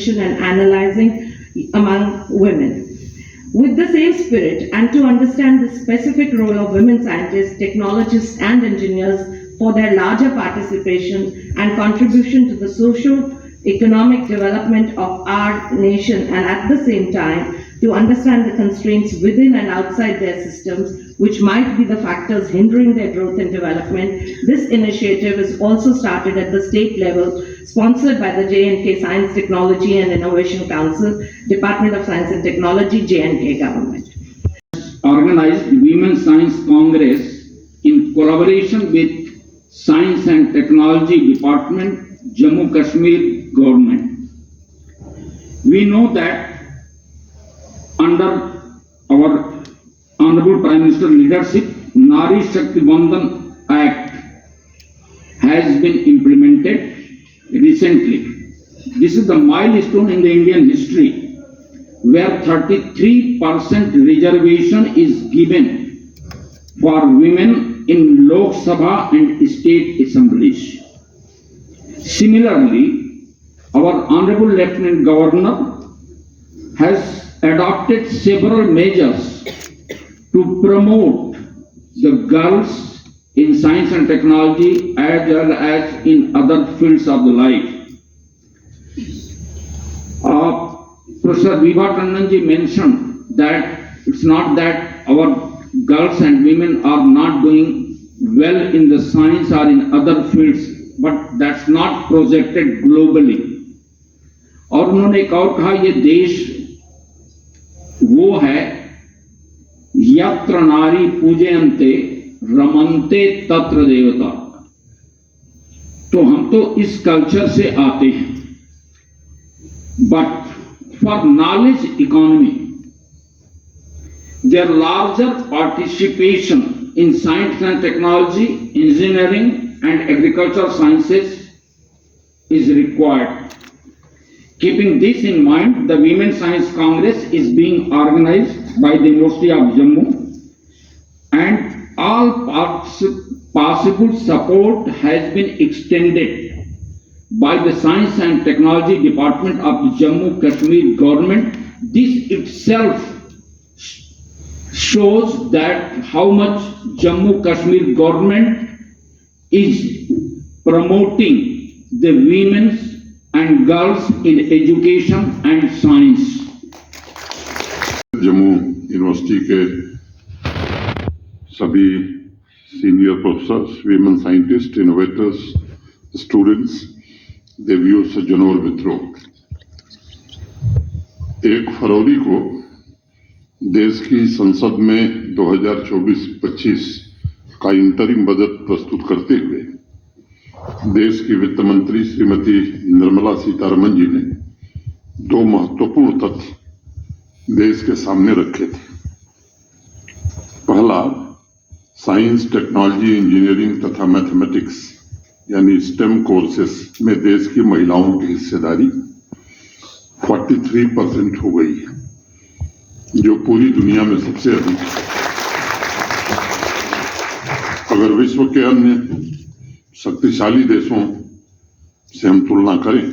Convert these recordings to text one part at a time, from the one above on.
observation and analyzing among women. With the same spirit, and to understand the specific role of women scientists, technologists, and engineers for their larger participation and contribution to the socio-economic development of our nation, and at the same time, to understand the constraints within and outside their systems, which might be the factors hindering their growth and development, this initiative is also started at the state level, sponsored by the J&K Science, Technology and Innovation Council, Department of Science and Technology, J&K Government. Organized Women's Science Congress in collaboration with Science and Technology Department, Jammu Kashmir Government. We know that under our Honorable Prime Minister leadership, Nari Shakti Bandhan Act has been implemented recently. This is the milestone in the Indian history where 33% reservation is given for women in Lok Sabha and state assemblies. Similarly, our Honorable Lieutenant Governor has adopted several measures to promote the girls in science and technology as well as in other fields of the life. Professor Vibha Tandon ji mentioned that it's not that our girls and women are not doing well in the science or in other fields, but that's not projected globally. और उन्होंने एक और कहा, ये देश वो है यत्र नारी पूजयन्ते रमन्ते तत्र देवता। तो हम तो इस कल्चर से आते हैं, but for knowledge economy their larger participation in science and technology, engineering and agricultural sciences is required. Keeping this in mind, the Women's Science Congress is being organized by the University of Jammu, and all possible support has been extended by the Science and Technology Department of the Jammu Kashmir government. This itself shows that how much Jammu Kashmir government is promoting the women's and girls in education and science. Jammu university के सभी senior professors, women scientist, innovators, students, देवियों से जनोर मित्रों, 1 फरवरी को देश की संसद में 2024-25 का इंटरिम बजट प्रस्तुत करते हुए देश की वित्त मंत्री श्रीमती निर्मला सीतारमण जी ने 2 महत्वपूर्ण तथ्य देश के सामने रखे थे। पहला, साइंस, टेक्नोलॉजी, इंजीनियरिंग तथा मैथमेटिक्स यानी स्टेम कोर्सेस में देश की महिलाओं की हिस्सेदारी 43% हो गई है, जो पूरी दुनिया में सबसे अधिक है। अगर विश्व के अन्य शक्तिशाली देशों से हम तुलना करें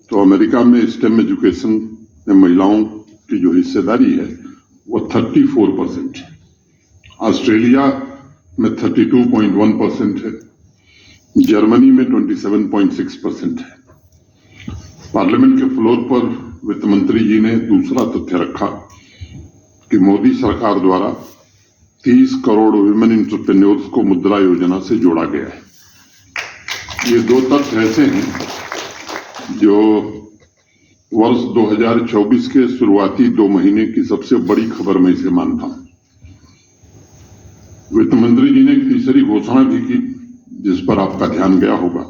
तो अमेरिका में स्टेम एजुकेशन में महिलाओं की जो हिस्सेदारी है वो 34% है, ऑस्ट्रेलिया में 32.1% है, जर्मनी में 27.6% है। पार्लियामेंट के फ्लोर पर वित्त मंत्री जी ने दूसरा तथ्य रखा कि मोदी सरकार द्वारा 30 करोड़ विमेन एंटरप्रेन्योर्स को मुद्रा योजना से जोड़ा गया है। ये 2 तथ्य ऐसे हैं जो वर्ष 2024 के शुरुआती 2 महीने की सबसे बड़ी खबर में इसे मानता हूं। वित्त मंत्री जी ने एक तीसरी घोषणा भी की जिस पर आपका ध्यान गया होगा,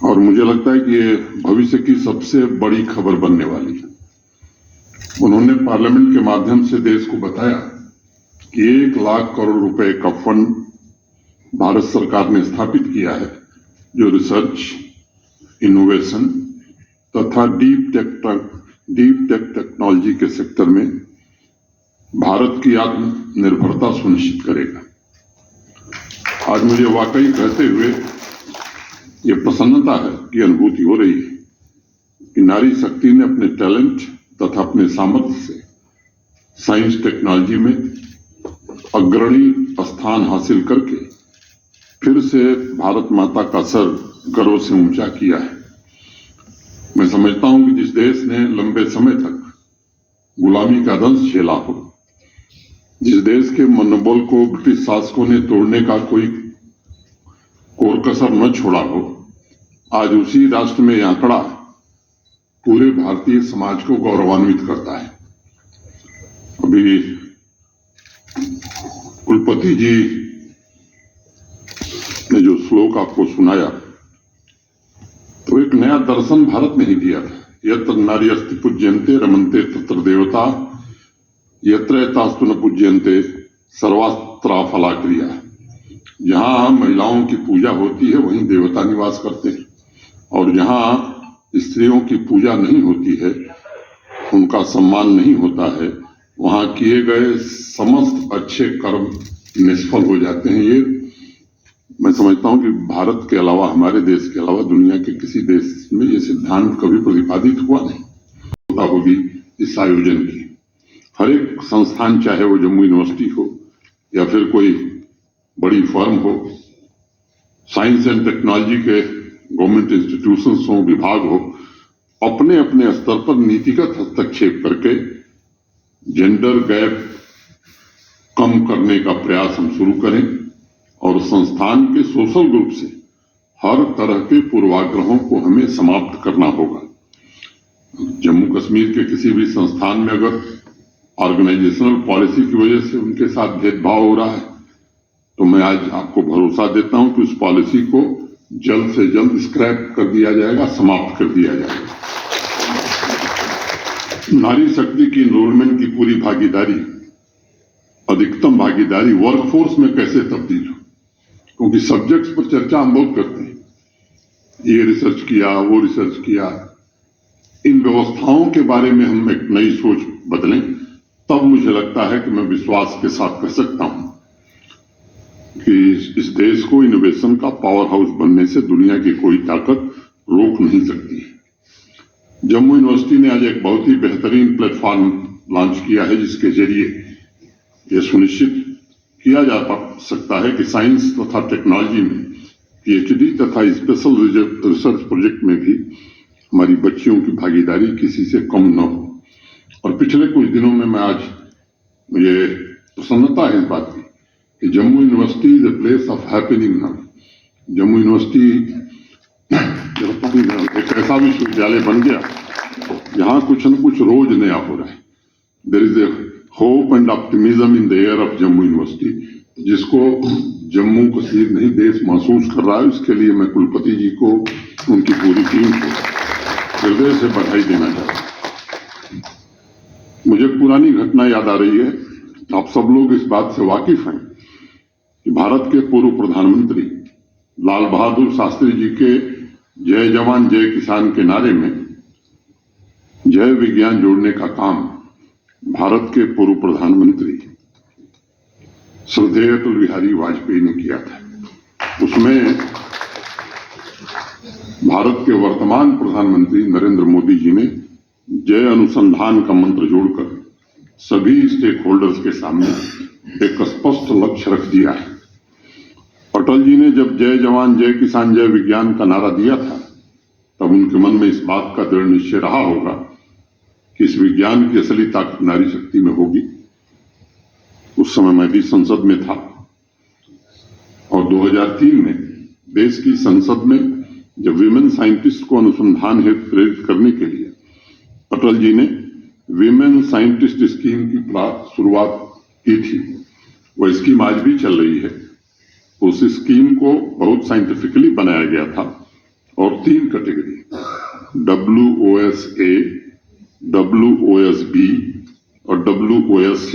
और मुझे लगता है कि ये भविष्य की सबसे बड़ी खबर बनने वाली है। उन्होंने पार्लियामेंट के माध्यम से देश को बताया कि 1 लाख करोड़ रुपए का फंड भारत सरकार ने स्थापित किया है, जो रिसर्च, इनोवेशन तथा डीप टेक टेक्नोलॉजी के सेक्टर में भारत की आत्मनिर्भरता सुनिश्चित करेगा। आज मुझे वाकई कहते हुए ये प्रसन्नता है कि अनुभूति हो रही है कि नारी शक्ति ने अपने टैलेंट तथा अपने सामर्थ्य से साइंस टेक्नोलॉजी में अग्रणी स्थान हासिल करके फिर से भारत माता का सर गर्व से ऊंचा किया है। मैं समझता हूं कि जिस देश ने लंबे समय तक गुलामी का दंश झेला हो, जिस देश के मनोबल को ब्रिटिश शासकों ने तोड़ने का कोई कोर कसर न छोड़ा हो, आज उसी राष्ट्र में यह आंकड़ा पूरे भारतीय समाज को गौरवान्वित करता है। अभी कुलपति जी ने जो श्लोक आपको सुनाया, तो एक नया दर्शन भारत ने ही दिया था। यत्र नार्यस्ति पूज्यन्ते रमन्ते तत्र देवता, यत्र एतास्तु न पूज्यन्ते सर्वास्त्रा फला क्रिया। जहां महिलाओं की पूजा होती है वहीं देवता निवास करते हैं, और जहां स्त्रियों की पूजा नहीं होती है, उनका सम्मान नहीं होता है, वहां किए गए समस्त अच्छे कर्म निष्फल हो जाते हैं। ये मैं समझता हूं कि भारत के अलावा, हमारे देश के अलावा दुनिया के किसी देश में ये सिद्धांत कभी प्रतिपादित हुआ नहीं होगी। इस आयोजन की हर एक संस्थान, चाहे वो जम्मू यूनिवर्सिटी हो या फिर कोई बड़ी फर्म हो, साइंस एंड टेक्नोलॉजी के गवर्नमेंट इंस्टीट्यूशंस हो, विभाग हो, अपने अपने स्तर पर नीतिगत हस्तक्षेप करके जेंडर गैप कम करने का प्रयास हम शुरू करें, और संस्थान के सोशल ग्रुप से हर तरह के पूर्वाग्रहों को हमें समाप्त करना होगा। जम्मू कश्मीर के किसी भी संस्थान में अगर ऑर्गेनाइजेशनल पॉलिसी की वजह से उनके साथ भेदभाव हो रहा है, तो मैं आज आपको भरोसा देता हूं कि उस पॉलिसी को जल्द से जल्द स्क्रैप कर दिया जाएगा, समाप्त कर दिया जाएगा। नारी शक्ति की इनरोलमेंट की पूरी भागीदारी, अधिकतम भागीदारी वर्कफोर्स में कैसे तब्दील हो, क्योंकि सब्जेक्ट्स पर चर्चा हम बहुत करते हैं, ये रिसर्च किया, वो रिसर्च किया। इन व्यवस्थाओं के बारे में हम एक नई सोच बदलें, तब मुझे लगता है कि मैं विश्वास के साथ कह सकता हूं कि इस देश को इनोवेशन का पावर हाउस बनने से दुनिया की कोई ताकत रोक नहीं सकती है। जम्मू यूनिवर्सिटी ने आज एक बहुत ही बेहतरीन प्लेटफॉर्म लॉन्च किया है, जिसके जरिए यह सुनिश्चित किया जा सकता है कि साइंस तथा टेक्नोलॉजी में पीएचडी तथा स्पेशल रिसर्च प्रोजेक्ट में भी हमारी बच्चियों की भागीदारी किसी से कम न हो। और पिछले कुछ दिनों में मैं आज मुझे प्रसन्नता है इस बात की कि Jammu university is a place of happening now. Jammu university एक ऐसा विश्वविद्यालय बन गया जहां कुछ न कुछ रोज नया हो रहा है। There is a hope and optimism in the air of Jammu university, जिसको जम्मू कश्मीर नहीं देश महसूस कर रहा है। इसके लिए मैं कुलपति जी को, उनकी पूरी टीम को हृदय से बधाई देना चाहता हूं। मुझे पुरानी घटना याद आ रही है। आप सब लोग इस बात से वाकिफ हैं कि भारत के पूर्व प्रधानमंत्री लाल बहादुर शास्त्री जी के जय जवान जय किसान के नारे में जय विज्ञान जोड़ने का काम भारत के पूर्व प्रधानमंत्री श्रद्धेय अटल बिहारी वाजपेयी ने किया था। उसमें भारत के वर्तमान प्रधानमंत्री नरेंद्र मोदी जी ने जय अनुसंधान का मंत्र जोड़कर सभी स्टेक होल्डर्स के सामने एक स्पष्ट लक्ष्य रख दिया है। अटल जी ने जब जय जवान जय किसान जय विज्ञान का नारा दिया था, तब उनके मन में इस बात का दृढ़ निश्चय रहा होगा कि इस विज्ञान की असली ताकत नारी शक्ति में होगी। उस समय मैं भी संसद में था और 2003 में देश की संसद में जब विमेन साइंटिस्ट को अनुसंधान हेतु प्रेरित करने के लिए अटल जी ने विमेन साइंटिस्ट स्कीम की शुरुआत की थी, वह स्कीम आज भी चल रही है। उस स्कीम को बहुत साइंटिफिकली बनाया गया था और 3 कैटेगरी WOS-A, WOS-B और WOS-C,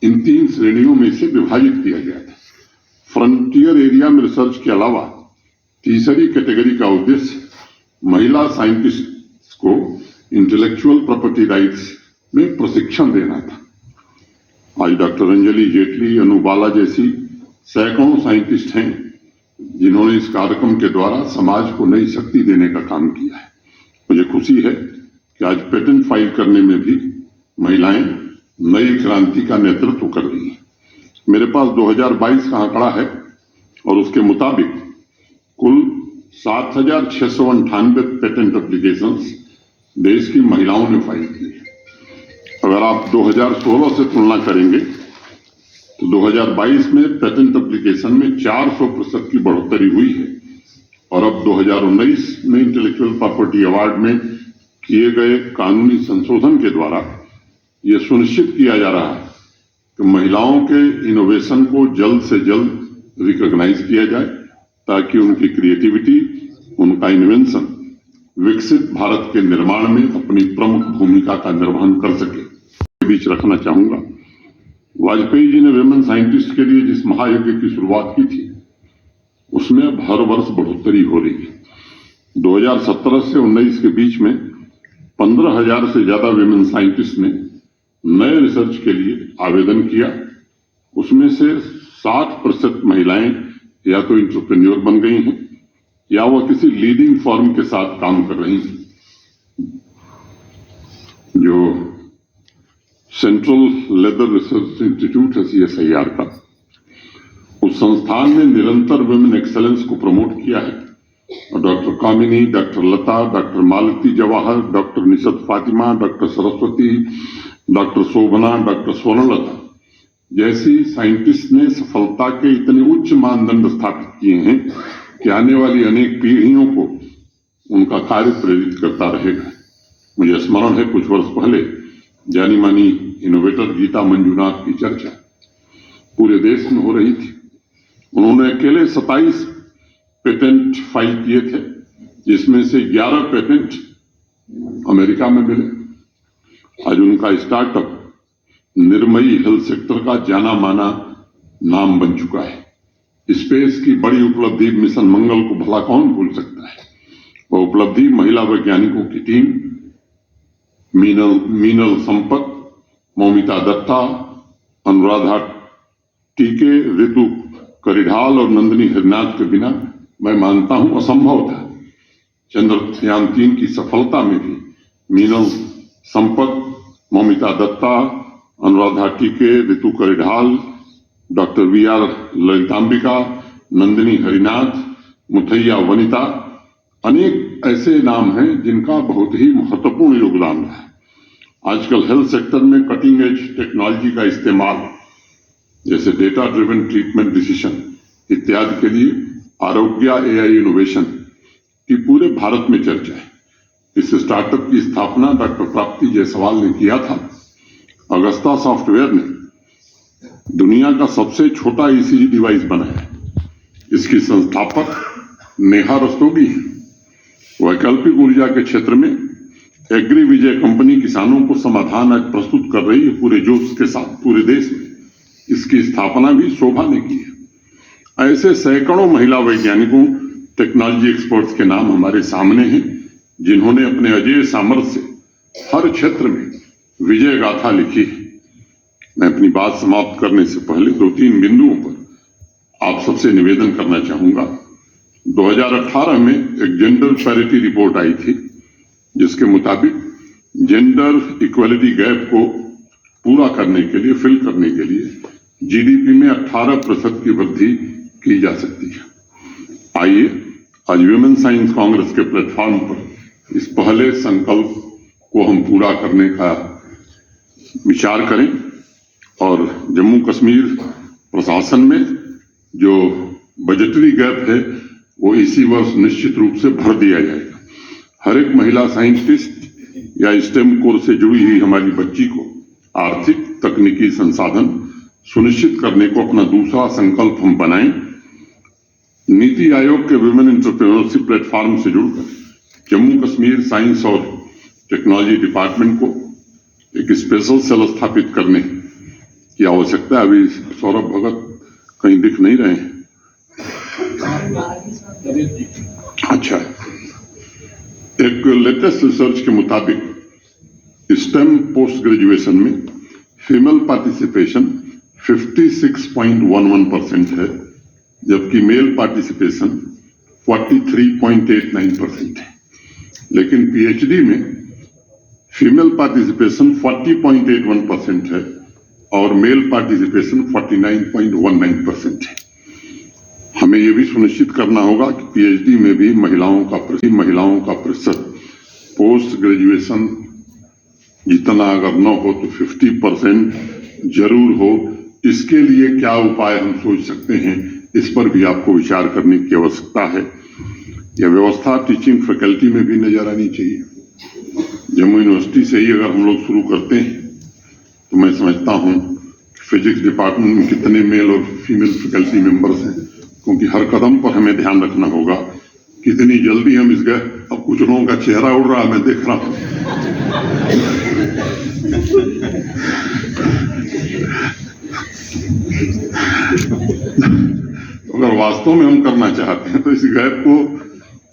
इन 3 श्रेणियों में इसे विभाजित किया गया था। फ्रंटियर एरिया में रिसर्च के अलावा तीसरी कैटेगरी का उद्देश्य महिला साइंटिस्ट को इंटेलेक्चुअल प्रॉपर्टी राइट्स में प्रशिक्षण देना था। आज डॉक्टर अंजलि जेटली, अनु बाला जैसी सैकड़ों साइंटिस्ट हैं जिन्होंने इस कार्यक्रम के द्वारा समाज को नई शक्ति देने का काम किया है। मुझे खुशी है कि आज पेटेंट फाइल करने में भी महिलाएं नई क्रांति का नेतृत्व कर रही हैं। मेरे पास 2022 का आंकड़ा है और उसके मुताबिक कुल 7,698 पेटेंट एप्लीकेशंस देश की महिलाओं ने फाइल की है। अगर आप 2016 से तुलना करेंगे तो 2022 में पेटेंट एप्लीकेशन में 400% की बढ़ोतरी हुई है और अब 2019 में इंटेलेक्चुअल प्रॉपर्टी अवार्ड में किए गए कानूनी संशोधन के द्वारा ये सुनिश्चित किया जा रहा है कि महिलाओं के इनोवेशन को जल्द से जल्द रिकॉग्नाइज किया जाए ताकि उनकी क्रिएटिविटी, उनका इन्वेंशन विकसित भारत के निर्माण में अपनी प्रमुख भूमिका का निर्वहन कर सके। के बीच रखना चाहूंगा, वाजपेयी जी ने विमेन साइंटिस्ट के लिए जिस महायज्ञ की शुरुआत की थी उसमें अब हर वर्ष बढ़ोतरी हो रही है। 2017 से 19 के बीच में 15,000 से ज्यादा विमेन साइंटिस्ट ने नए रिसर्च के लिए आवेदन किया। उसमें से 60% महिलाएं या तो एंटरप्रेन्योर बन गई हैं या वह किसी लीडिंग फर्म के साथ काम कर रही हैं। जो सेंट्रल लेदर रिसर्च इंस्टीट्यूट है CSIR का, उस संस्थान ने निरंतर वुमेन एक्सेलेंस को प्रमोट किया है और doctor Kamini, doctor Lata, doctor Malti Jawahar, doctor Nishat Fatima, doctor Saraswati, doctor Shobhana, doctor Swarnalata जैसी साइंटिस्ट ने सफलता के इतने उच्च मानदंड स्थापित किए हैं कि आने वाली अनेक पीढ़ियों को उनका कार्य प्रेरित करता रहेगा। मुझे स्मरण है कुछ वर्ष पहले जानी मानी इनोवेटर गीता मंजुनाथ की चर्चा पूरे देश में हो रही थी। उन्होंने अकेले 27 पेटेंट फाइल किए थे, जिसमें से 11 पेटेंट अमेरिका में मिले। आज उनका स्टार्टअप निर्मयी हेल्थ सेक्टर का जाना माना नाम बन चुका है। स्पेस की बड़ी उपलब्धि मिशन मंगल को भला कौन भूल सकता है। वह उपलब्धि महिला वैज्ञानिकों की टीम मीनल संपत, मौमिता दत्ता, अनुराधा टीके, ऋतु करिढाल और नंदिनी हरनाथ के बिना मैं मानता हूं असंभव था। चंद्रयान 3 की सफलता में भी मीनल संपत, मौमिता दत्ता, अनुराधा टीके, ऋतु करिढाल, डॉक्टर VR ललितांबिका, नंदिनी हरिनाथ, मुथैया वनिता, अनेक ऐसे नाम हैं जिनका बहुत ही महत्वपूर्ण योगदान रहा है। आजकल हेल्थ सेक्टर में कटिंग एज टेक्नोलॉजी का इस्तेमाल जैसे डेटा ड्रिवन ट्रीटमेंट डिसीजन इत्यादि के लिए आरोग्य AI इनोवेशन की पूरे भारत में चर्चा है। इस स्टार्टअप की स्थापना डॉक्टर प्राप्ति जायसवाल ने किया था। अगस्ता सॉफ्टवेयर ने दुनिया का सबसे छोटा ECG डिवाइस बनाया। इसकी संस्थापक नेहा रस्तोगी है। वैकल्पिक ऊर्जा के क्षेत्र में एग्री विजय कंपनी किसानों को समाधान आज प्रस्तुत कर रही है पूरे जोश के साथ पूरे देश में। इसकी स्थापना भी शोभा ने की है। ऐसे सैकड़ों महिला वैज्ञानिकों, टेक्नोलॉजी एक्सपर्ट्स के नाम हमारे सामने हैं जिन्होंने अपने अजेय सामर्थ्य से हर क्षेत्र में विजय गाथा लिखी है। मैं अपनी बात समाप्त करने से पहले 2-3 बिंदुओं पर आप सबसे निवेदन करना चाहूंगा। 2018 में एक जेंडर पैरिटी रिपोर्ट आई थी जिसके मुताबिक जेंडर इक्वलिटी गैप को पूरा करने के लिए, फिल करने के लिए GDP में 18% की वृद्धि की जा सकती है। आइए आज विमेन साइंस कांग्रेस के प्लेटफॉर्म पर इस पहले संकल्प को हम पूरा करने का विचार करें और जम्मू कश्मीर प्रशासन में जो बजटरी गैप है वो इसी वर्ष निश्चित रूप से भर दिया जाएगा। हर एक महिला साइंटिस्ट या स्टेम कोर्स से जुड़ी हुई हमारी बच्ची को आर्थिक तकनीकी संसाधन सुनिश्चित करने को अपना दूसरा संकल्प हम बनाएं। नीति आयोग के विमेन एंटरप्रेन्योरशिप प्लेटफॉर्म से जुड़कर जम्मू कश्मीर साइंस और टेक्नोलॉजी डिपार्टमेंट को एक स्पेशल सेल स्थापित करने की आवश्यकता है। अभी सौरभ भगत कहीं दिख नहीं रहे हैं। अच्छा, एक लेटेस्ट रिसर्च के मुताबिक स्टेम पोस्ट ग्रेजुएशन में फीमेल पार्टिसिपेशन 56.11% है, जबकि मेल पार्टिसिपेशन 43.89% है। लेकिन पीएचडी में फीमेल पार्टिसिपेशन 40.81% है और मेल पार्टिसिपेशन 49.19% है। हमें यह भी सुनिश्चित करना होगा कि पीएचडी में भी महिलाओं का प्रतिशत पोस्ट ग्रेजुएशन जितना अगर न हो तो 50% जरूर हो। इसके लिए क्या उपाय हम सोच सकते हैं, इस पर भी आपको विचार करने की आवश्यकता है। यह व्यवस्था टीचिंग फैकल्टी में भी नजर आनी चाहिए। जम्मू यूनिवर्सिटी से ही अगर हम लोग शुरू करते हैं तो मैं समझता हूं कि फिजिक्स डिपार्टमेंट में कितने मेल और फीमेल फैकल्टी मेंबर्स हैं, क्योंकि हर कदम पर हमें ध्यान रखना होगा कितनी जल्दी हम इस गए। अब कुछ लोगों का चेहरा उड़ रहा है, मैं देख रहा हूं। अगर वास्तव में हम करना चाहते हैं तो इस गैप को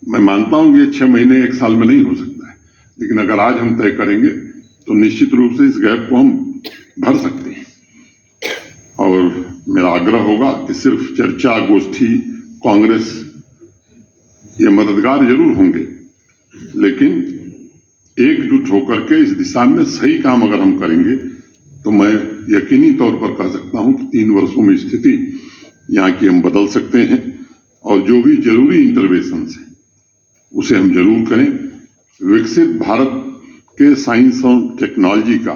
मैं मानता हूं कि 6 महीने 1 साल में नहीं हो सकता है, लेकिन अगर आज हम तय करेंगे तो निश्चित रूप से इस गैप को हम भर सकते हैं। और मेरा आग्रह होगा कि सिर्फ चर्चा, गोष्ठी, कांग्रेस ये मददगार जरूर होंगे, लेकिन एकजुट होकर के इस दिशा में सही काम अगर हम करेंगे तो मैं यकीनी तौर पर कह सकता हूं कि 3 वर्षों में स्थिति यहाँ की हम बदल सकते हैं। और जो भी जरूरी इंटरवेंशन है उसे हम जरूर करें। विकसित भारत के साइंस और टेक्नोलॉजी का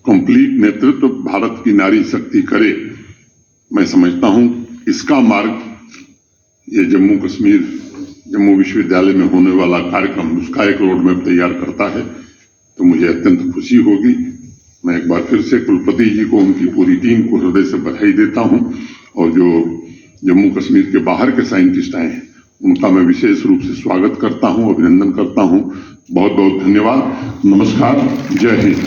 कंप्लीट नेतृत्व भारत की नारी शक्ति करे। मैं समझता हूं इसका मार्ग ये जम्मू विश्वविद्यालय में होने वाला कार्यक्रम उसका एक रोड मैप तैयार करता है, तो मुझे अत्यंत खुशी होगी। मैं एक बार फिर से कुलपति जी को, उनकी पूरी टीम को हृदय से बधाई देता हूं और जो जम्मू कश्मीर के बाहर के साइंटिस्ट आए हैं उनका मैं विशेष रूप से स्वागत करता हूं, अभिनंदन करता हूं। बहुत बहुत धन्यवाद। नमस्कार। जय हिंद।